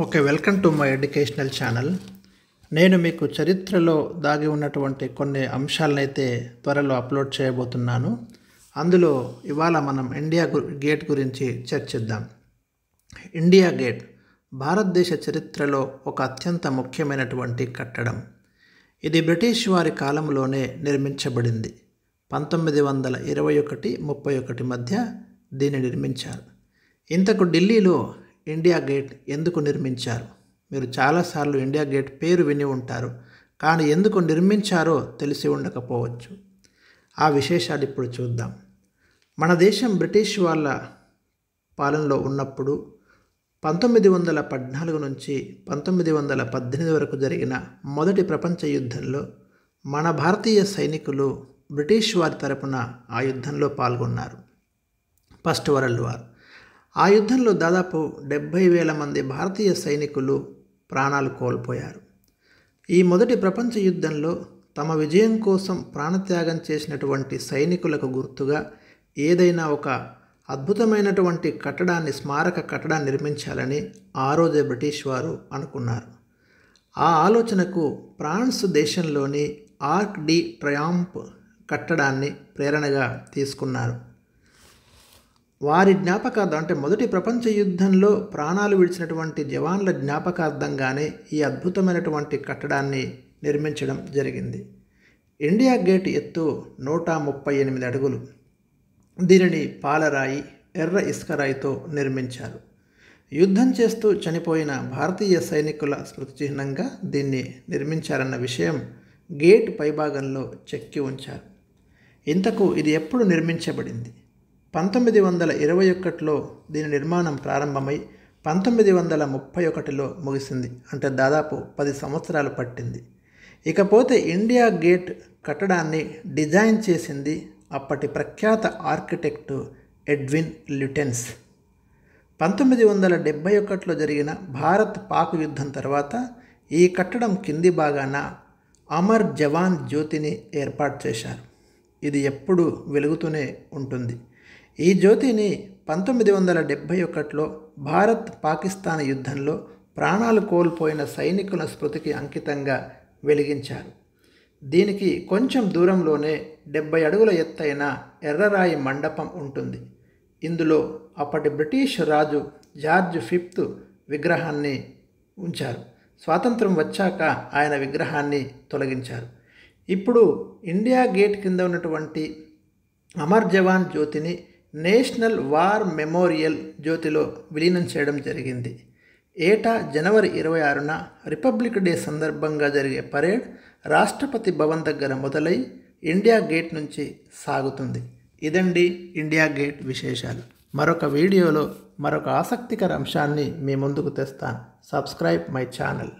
Okay, welcome to my educational channel. నేను మీకు చరిత్రలో దాగి ఉన్నటువంటి కొన్ని అంశాలనైతే త్వరలో అప్లోడ్ చేయబోతున్నాను. అందులో ఇవాళ మనం ఇండియా గేట్ గురించి చర్చిద్దాం. ఇండియా గేట్ భారతదేశ చరిత్రలో ఒక అత్యంత ముఖ్యమైనటువంటి కట్టడం. ఇది బ్రిటిష్ వారి కాలంలోనే నిర్మించబడింది. 1921-31 మధ్య దీన్ని నిర్మించారు. ఇంతకు ఢిల్లీలో ఇండియా గేట్ ఎందుకు నిర్మించారు? మీరు చాలాసార్లు ఇండియా గేట్ పేరు విని ఉంటారు, కానీ ఎందుకు నిర్మించారో తెలిసి ఉండకపోవచ్చు. ఆ విశేషాలు ఇప్పుడు చూద్దాం. మన దేశం బ్రిటిష్ వాళ్ళ పాలనలో ఉన్నప్పుడు 1914 నుంచి 1918 వరకు జరిగిన మొదటి ప్రపంచ యుద్ధంలో మన భారతీయ సైనికులు బ్రిటిష్ వారి తరపున ఆ యుద్ధంలో పాల్గొన్నారు. First world war. ఆ యుద్ధంలో దాదాపు 70,000 మంది భారతీయ సైనికులు ప్రాణాలు కోల్పోయారు. ఈ మొదటి ప్రపంచ యుద్ధంలో తమ విజయం కోసం ప్రాణత్యాగం చేసినటువంటి సైనికులకు గుర్తుగా ఏదైనా ఒక అద్భుతమైనటువంటి స్మారక కట్టడాన్ని నిర్మించాలని ఆ రోజే బ్రిటిష్ వారు అనుకున్నారు. ఆ ఆలోచనకు ఫ్రాన్స్ దేశంలోని ఆర్క్ డి ట్రయాంప్ కట్టడాన్ని ప్రేరణగా తీసుకున్నారు. వారి జ్ఞాపకార్థం, అంటే మొదటి ప్రపంచ యుద్ధంలో ప్రాణాలు విడిచినటువంటి జవాన్ల జ్ఞాపకార్థంగానే ఈ అద్భుతమైనటువంటి కట్టడాన్ని నిర్మించడం జరిగింది. ఇండియా గేట్ ఎత్తు 138 అడుగులు. దీనిని పాలరాయి, ఎర్ర ఇసుకరాయితో నిర్మించారు. యుద్ధం చేస్తూ చనిపోయిన భారతీయ సైనికుల స్మృతి చిహ్నంగా దీన్ని నిర్మించారన్న విషయం గేట్ పైభాగంలో చెక్కి ఉంచారు. ఇంతకు ఇది ఎప్పుడు నిర్మించబడింది? 1921లో దీని నిర్మాణం ప్రారంభమై 1931లో ముగిసింది. అంటే దాదాపు 10 సంవత్సరాలు పట్టింది. ఇకపోతే ఇండియా గేట్ కట్టడాన్ని డిజైన్ చేసింది అప్పటి ప్రఖ్యాత ఆర్కిటెక్టు ఎడ్విన్ ల్యూటెన్స్. 1971లో జరిగిన భారత్ పాక్ యుద్ధం తర్వాత ఈ కట్టడం కింది భాగాన అమర్ జవాన్ జ్యోతిని ఏర్పాటు చేశారు. ఇది ఎప్పుడు వెలుగుతూనే ఉంటుంది. ఈ జ్యోతిని 1971లో భారత్ పాకిస్తాన్ యుద్ధంలో ప్రాణాలు కోల్పోయిన సైనికుల స్మృతికి అంకితంగా వెలిగించారు. దీనికి కొంచెం దూరంలోనే 70 అడుగుల ఎత్తైన ఎర్రరాయి మండపం ఉంటుంది. ఇందులో అప్పటి బ్రిటిష్ రాజు జార్జ్ ఫిఫ్త్ విగ్రహాన్ని ఉంచారు. స్వాతంత్రం వచ్చాక ఆయన విగ్రహాన్ని తొలగించారు. ఇప్పుడు ఇండియా గేట్ కింద ఉన్నటువంటి అమర్ జవాన్ జ్యోతిని నేషనల్ వార్ మెమోరియల్ జ్యోతిలో విలీనం చేయడం జరిగింది. ఏటా జనవరి 26న రిపబ్లిక్ డే సందర్భంగా జరిగే పరేడ్ రాష్ట్రపతి భవన్ దగ్గర మొదలై ఇండియా గేట్ నుంచి సాగుతుంది. ఇదండి ఇండియా గేట్ విశేషాలు. మరొక వీడియోలో మరొక ఆసక్తికర అంశాన్ని మీ ముందుకు తెస్తాను. Subscribe my channel.